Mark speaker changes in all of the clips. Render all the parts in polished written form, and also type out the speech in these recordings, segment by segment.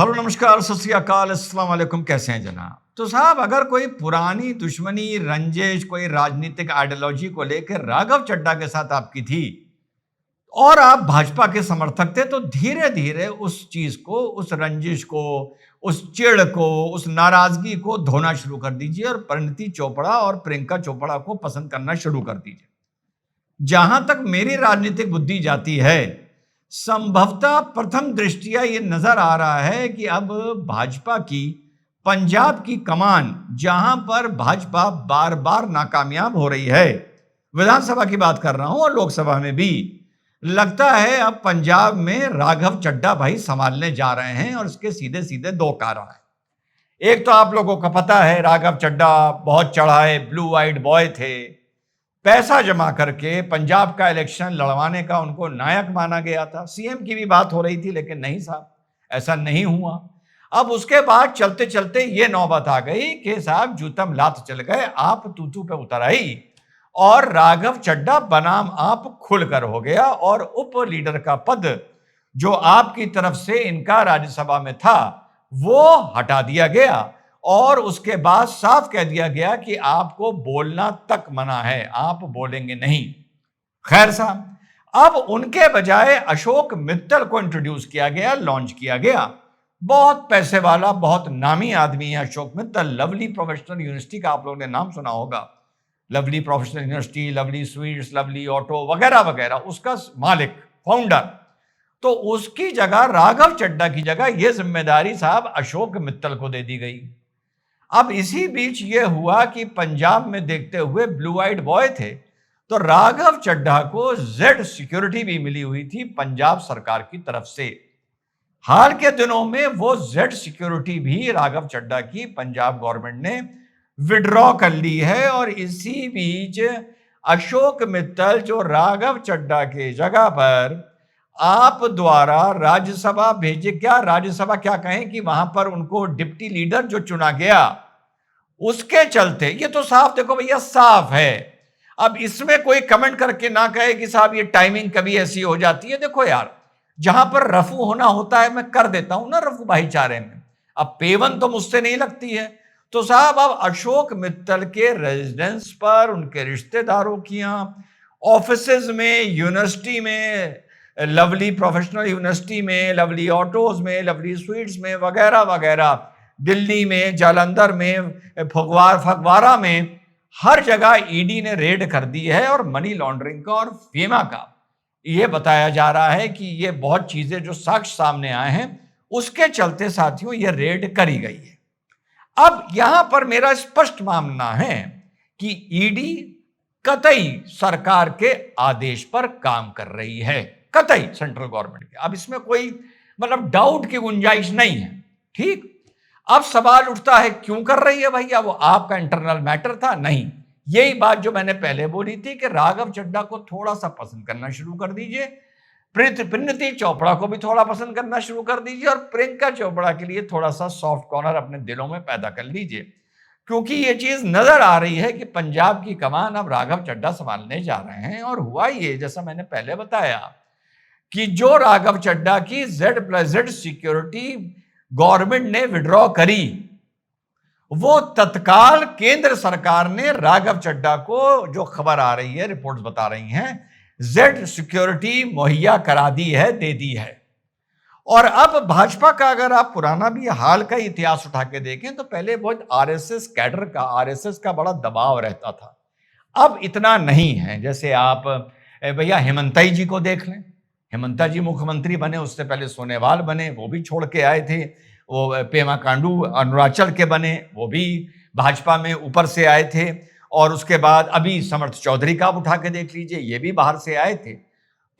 Speaker 1: Hello नमस्कार सत श्री अकाल अस्सलाम वालेकुम। कैसे हैं जनाब? तो साहब, अगर कोई पुरानी दुश्मनी रंजिश कोई राजनीतिक आइडियोलॉजी को लेकर राघव चड्ढा के साथ आपकी थी और आप भाजपा के समर्थक थे, तो धीरे धीरे उस चीज को, उस रंजिश को, उस चिढ़ को, उस नाराजगी को धोना शुरू कर दीजिए और परिणीति चोपड़ा और प्रियंका चोपड़ा को पसंद करना शुरू कर दीजिए। जहां तक मेरी राजनीतिक बुद्धि जाती है, संभवतः प्रथम दृष्टिया ये नजर आ रहा है कि अब भाजपा की पंजाब की कमान, जहां पर भाजपा बार बार नाकामयाब हो रही है, विधानसभा की बात कर रहा हूं और लोकसभा में भी, लगता है अब पंजाब में राघव चड्ढा भाई संभालने जा रहे हैं। और इसके सीधे सीधे दो कारण हैं। एक तो आप लोगों को पता है, राघव चड्ढा बहुत चढ़ाए ब्लू आइड बॉय थे। पैसा जमा करके पंजाब का इलेक्शन लड़वाने का उनको नायक माना गया था। सीएम की भी बात हो रही थी, लेकिन नहीं साहब, ऐसा नहीं हुआ। अब उसके बाद चलते चलते ये नौबत आ गई कि साहब जूतम लात चल गए, आप तूतू पे उतर आई और राघव चड्ढा बनाम आप खुलकर हो गया और उप लीडर का पद जो आपकी तरफ से इनका राज्यसभा में था वो हटा दिया गया और उसके बाद साफ कह दिया गया कि आपको बोलना तक मना है, आप बोलेंगे नहीं। खैर साहब, अब उनके बजाय अशोक मित्तल को इंट्रोड्यूस किया गया, लॉन्च किया गया। बहुत पैसे वाला, बहुत नामी आदमी है Ashok Mittal. Lovely professional university का आप लोगों ने नाम सुना होगा। Lovely professional university, lovely sweets, lovely auto वगैरह वगैरह, उसका मालिक, फाउंडर। तो उसकी जगह, राघव चड्ढा की जगह, यह जिम्मेदारी साहब अशोक मित्तल को दे दी गई। अब इसी बीच यह हुआ कि पंजाब में देखते हुए ब्लू आइड बॉय थे, तो राघव चड्ढा को जेड सिक्योरिटी भी मिली हुई थी पंजाब सरकार की तरफ से। हाल के दिनों में वो जेड सिक्योरिटी भी राघव चड्ढा की पंजाब गवर्नमेंट ने विड्रॉ कर ली है। और इसी बीच अशोक मित्तल, जो राघव चड्ढा के जगह पर आप द्वारा राज्यसभा भेजे, क्या राज्यसभा क्या कहें कि वहां पर उनको डिप्टी लीडर जो चुना गया, उसके चलते, ये तो साफ देखो भैया, साफ है। अब इसमें कोई कमेंट करके ना कहे कि साहब ये टाइमिंग कभी ऐसी हो जाती है। देखो यार, जहां पर रफू होना होता है मैं कर देता हूं ना रफू भाईचारे में। अब पेवन तो मुझसे नहीं लगती है। तो साहब अब अशोक मित्तल के रेजिडेंस पर, उनके रिश्तेदारों की ऑफिसेज में, यूनिवर्सिटी में, लवली प्रोफेशनल यूनिवर्सिटी में, लवली ऑटोज में, लवली स्वीट्स में वगैरह वगैरह, दिल्ली में, जालंधर में, फगवाड़ा में, हर जगह ईडी ने रेड कर दी है। और मनी लॉन्ड्रिंग का और फीमा का यह बताया जा रहा है कि ये बहुत चीजें जो साक्ष्य सामने आए हैं उसके चलते साथियों ये रेड करी गई है। अब यहां पर मेरा स्पष्ट मानना है कि ईडी कतई सरकार के आदेश पर काम कर रही है, कतई सेंट्रल गवर्नमेंट के। अब इसमें कोई मतलब डाउट की गुंजाइश नहीं है। ठीक, अब सवाल उठता है क्यों कर रही है भैया? वो आपका इंटरनल मैटर था? नहीं, यही बात जो मैंने पहले बोली थी कि राघव चड्ढा को थोड़ा सा पसंद करना शुरू कर दीजिए, परिणीति चोपड़ा को भी थोड़ा पसंद करना शुरू कर दीजिए और प्रियंका चोपड़ा के लिए थोड़ा सा सॉफ्ट कॉर्नर अपने दिलों में पैदा कर लीजिए। क्योंकि ये चीज नजर आ रही है कि पंजाब की कमान अब राघव चड्ढा संभालने जा रहे हैं। और हुआ ये, जैसा मैंने पहले बताया, कि जो राघव चड्ढा की जेड सिक्योरिटी गवर्नमेंट ने विड्रॉ करी, वो तत्काल केंद्र सरकार ने राघव चड्ढा को, जो खबर आ रही है, रिपोर्ट्स बता रही हैं, जेड सिक्योरिटी मुहैया करा दी है, दे दी है। और अब भाजपा का अगर आप पुराना भी हाल का इतिहास उठा के देखें तो पहले बहुत आरएसएस कैडर का, आरएसएस का बड़ा दबाव रहता था। अब इतना नहीं है। जैसे आप भैया हेमंता जी को देख लें, हेमंता जी मुख्यमंत्री बने, उससे पहले सोनेवाल बने, वो भी छोड़ के आए थे। वो पेमा खांडू अरुणाचल के बने, वो भी भाजपा में ऊपर से आए थे। और उसके बाद अभी समर्थ चौधरी का आप उठा के देख लीजिए, ये भी बाहर से आए थे।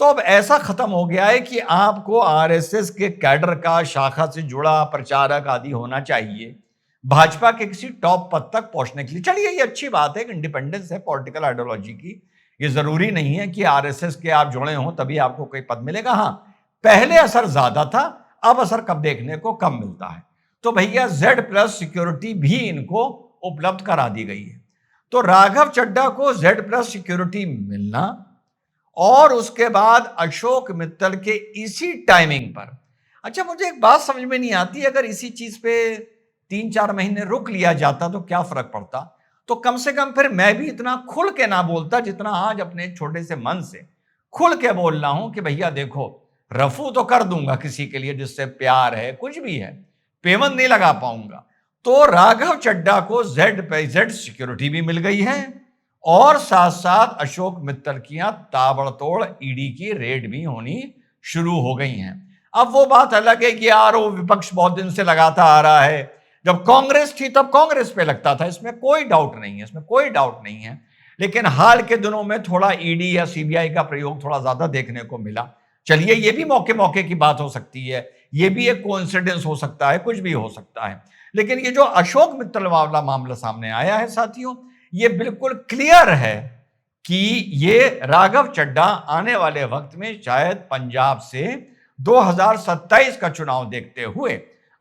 Speaker 1: तो अब ऐसा खत्म हो गया है कि आपको आरएसएस के कैडर का, शाखा से जुड़ा प्रचारक आदि होना चाहिए भाजपा के किसी टॉप पद तक पहुंचने के लिए। चलिए, ये अच्छी बात है कि इंडिपेंडेंस है पॉलिटिकल आइडियोलॉजी की, ये जरूरी नहीं है कि आरएसएस के आप जुड़े हों तभी आपको कोई पद मिलेगा। हाँ, पहले असर ज्यादा था, अब असर कब देखने को कम मिलता है। तो भैया जेड प्लस सिक्योरिटी भी इनको उपलब्ध करा दी गई है। तो राघव चड्ढा को जेड प्लस सिक्योरिटी मिलना और उसके बाद अशोक मित्तल के इसी टाइमिंग पर अच्छा, मुझे एक बात समझ में नहीं आती, अगर इसी चीज पे 3-4 महीने रुक लिया जाता तो क्या फर्क पड़ता? तो कम से कम फिर मैं भी इतना खुल के ना बोलता जितना आज अपने छोटे से मन से खुल के बोल रहा हूं कि भैया देखो, रफू तो कर दूंगा किसी के लिए जिससे प्यार है, कुछ भी है, पेमेंट नहीं लगा पाऊंगा। तो राघव चड्डा को जेड पे जेड सिक्योरिटी भी मिल गई है और साथ साथ अशोक मित्तल की ताबड़तोड़ ईडी की रेड भी होनी शुरू हो गई हैं। अब वो बात अलग है कि यार वो विपक्ष बहुत दिन से लगाता आ रहा है, जब कांग्रेस थी तब कांग्रेस पे लगता था, इसमें कोई डाउट नहीं है, इसमें कोई डाउट नहीं है। लेकिन हाल के दिनों में थोड़ा ईडी या सीबीआई का प्रयोग थोड़ा ज्यादा देखने को मिला। चलिए, ये भी मौके मौके की बात हो सकती है, ये भी एक कोइंसिडेंस हो सकता है, कुछ भी हो सकता है। लेकिन ये जो अशोक मित्तल वाला मामला सामने आया है साथियों, ये बिल्कुल क्लियर है कि ये राघव चड्डा आने वाले वक्त में शायद पंजाब से 2027 का चुनाव देखते हुए,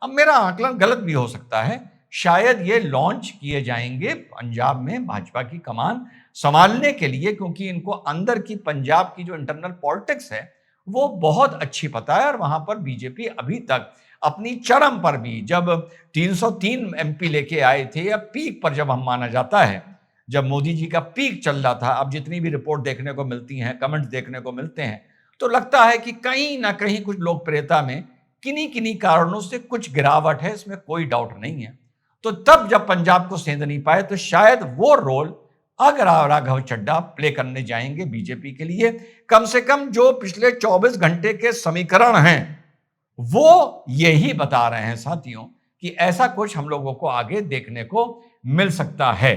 Speaker 1: अब मेरा आकलन गलत भी हो सकता है, शायद ये लॉन्च किए जाएंगे पंजाब में भाजपा की कमान संभालने के लिए, क्योंकि इनको अंदर की पंजाब की जो इंटरनल पॉलिटिक्स है वो बहुत अच्छी पता है। और वहां पर बीजेपी अभी तक अपनी चरम पर भी, जब 303 एमपी लेके आए थे, या पीक पर जब हम माना जाता है, जब मोदी जी का पीक चल रहा था, अब जितनी भी रिपोर्ट देखने को मिलती हैं, कमेंट्स देखने को मिलते हैं, तो लगता है कि कहीं ना कहीं कुछ लोकप्रियता में किन्हीं किन्हीं कारणों से कुछ गिरावट है, इसमें कोई डाउट नहीं है। तो तब जब पंजाब को सेंध नहीं पाए, तो शायद वो रोल अगर राघव चड्डा प्ले करने जाएंगे बीजेपी के लिए, कम से कम जो पिछले 24 घंटे के समीकरण हैं वो यही बता रहे हैं साथियों कि ऐसा कुछ हम लोगों को आगे देखने को मिल सकता है।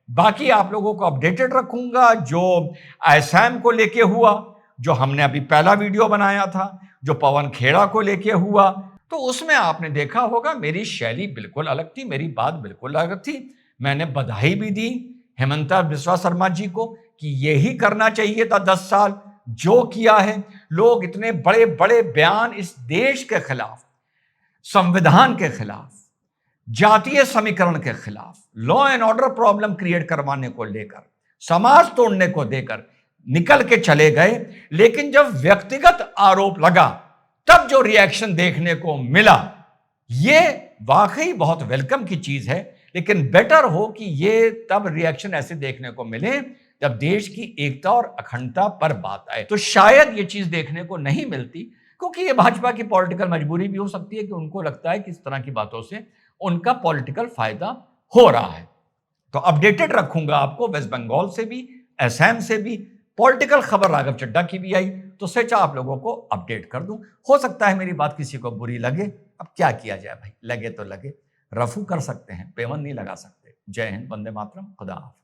Speaker 1: बाकी आप लोगों को अपडेटेड रखूंगा। जो असम को लेके हुआ, जो हमने अभी पहला वीडियो बनाया था, जो पवन खेड़ा को लेके हुआ, तो उसमें आपने देखा होगा मेरी शैली बिल्कुल अलग थी, मेरी बात बिल्कुल अलग थी। मैंने बधाई भी दी हेमंता बिस्वा शर्मा जी को कि यही करना चाहिए था 10 साल, जो किया है। लोग इतने बड़े बड़े बयान इस देश के खिलाफ, संविधान के खिलाफ, जातीय समीकरण के खिलाफ, law and order problem create करवाने को लेकर, समाज तोड़ने को देकर निकल के चले गए। लेकिन जब व्यक्तिगत आरोप लगा तब जो रिएक्शन देखने को मिला, ये वाकई बहुत वेलकम की चीज है। लेकिन बेटर हो कि ये तब रिएक्शन ऐसे देखने को मिले जब देश की एकता और अखंडता पर बात आए। तो शायद ये चीज देखने को नहीं मिलती, क्योंकि ये भाजपा की पॉलिटिकल मजबूरी भी हो सकती है कि उनको लगता है कि इस तरह की बातों से उनका पॉलिटिकल फायदा हो रहा है। तो अपडेटेड रखूंगा आपको, वेस्ट बंगाल से भी, असम से भी पॉलिटिकल खबर राघव चड्डा की भी आई तो सोचा आप लोगों को अपडेट कर दूं। हो सकता है मेरी बात किसी को बुरी लगे, अब क्या किया जाए भाई, लगे तो लगे, रफू कर सकते हैं, पेवन नहीं लगा सकते। जय हिंद, वंदे मातरम, खुदा हाफिज।